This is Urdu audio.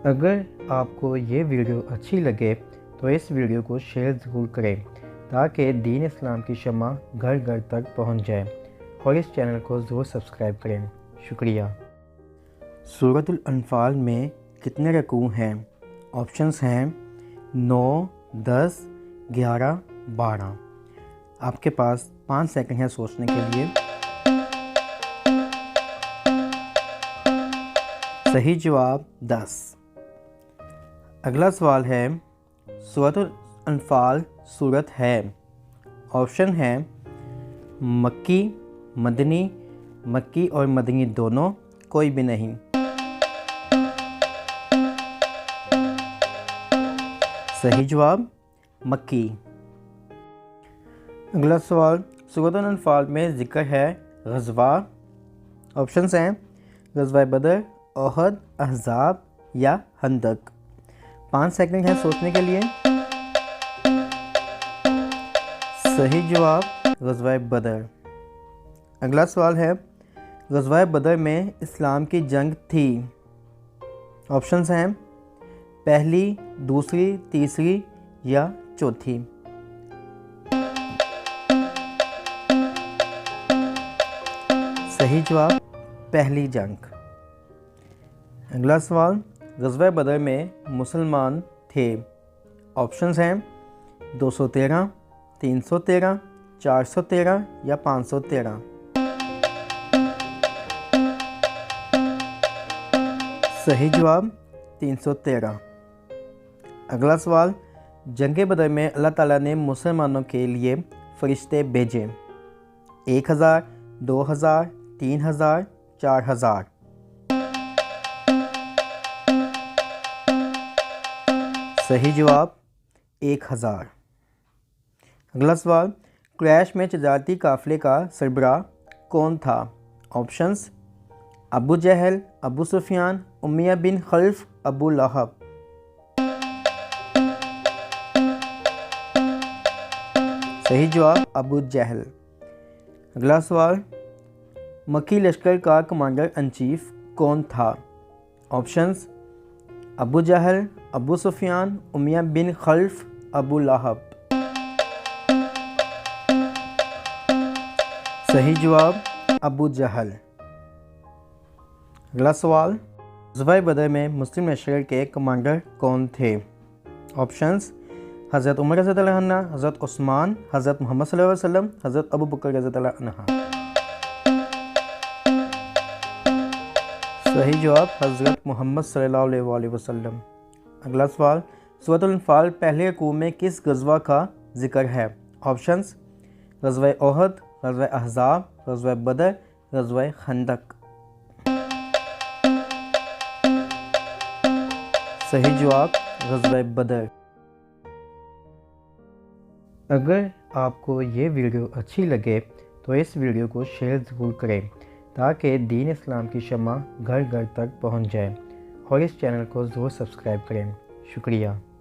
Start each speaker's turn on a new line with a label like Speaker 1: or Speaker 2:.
Speaker 1: اگر آپ کو یہ ویڈیو اچھی لگے تو اس ویڈیو کو شیئر ضرور کریں تاکہ دین اسلام کی شمع گھر گھر تک پہنچ جائے، اور اس چینل کو ضرور سبسکرائب کریں۔ شکریہ۔ سورۃ الانفال میں کتنے رکوع ہیں؟ آپشنز ہیں 9، 10، 11، 12۔ آپ کے پاس 5 سیکنڈ ہے سوچنے کے لیے۔ صحیح جواب 10۔ اگلا سوال ہے، سورۃ الانفال سورت ہے؟ آپشن ہے مکی، مدنی، مکی اور مدنی دونوں، کوئی بھی نہیں۔ صحیح جواب مکی۔ اگلا سوال، سورۃ الانفال میں ذکر ہے غزوہ؟ آپشنز ہیں غزوہ بدر، احد، احزاب یا خندق۔ 5 سیکنڈ ہیں سوچنے کے لیے۔ صحیح جواب غزوہ بدر۔ اگلا سوال ہے، غزوہ بدر میں اسلام کی جنگ تھی؟ آپشنز ہیں پہلی، دوسری، تیسری یا چوتھی۔ صحیح جواب پہلی جنگ۔ اگلا سوال، غزوہ بدر میں مسلمان تھے؟ آپشنز ہیں 213، 313، 413 یا 513۔ صحیح جواب 313۔ اگلا سوال، جنگ بدر میں اللہ تعالیٰ نے مسلمانوں کے لیے فرشتے بھیجے؟ 1000، 2000، 3000، 4000۔ صحیح جواب 1000۔ اگلا سوال، قریش میں تجارتی قافلے کا سربراہ کون تھا؟ آپشنز ابو جہل، ابو سفیان، امیہ بن خلف، ابو لہب۔ صحیح جواب ابو جہل۔ اگلا سوال، مکی لشکر کا کمانڈر ان چیف کون تھا؟ آپشنز ابو جہل، ابو سفیان، امیہ بن خلف، ابو لہب۔ صحیح جواب ابو جہل۔ اگلا سوال، غزوہ بدر میں مسلم لشکر کے کمانڈر کون تھے؟ آپشنز حضرت عمر رضی اللہ عنہ، حضرت عثمان، حضرت محمد صلی اللہ علیہ وسلم، حضرت ابو بکر رضی اللہ عنہ۔ صحیح جواب حضرت محمد صلی اللہ علیہ وآلہ وسلم۔ اگلا سوال، سورۃ الانفال پہلے رکوع میں کس غزوہ کا ذکر ہے؟ آپشنز غزوہ احد، غزوہ احزاب، غزوہ بدر، غزوہ خندق۔ صحیح جواب غزوہ بدر۔ اگر آپ کو یہ ویڈیو اچھی لگے تو اس ویڈیو کو شیئر ضرور کریں تاکہ دین اسلام کی شمع گھر گھر تک پہنچ جائے، اور اس چینل کو ضرور سبسکرائب کریں۔ شکریہ۔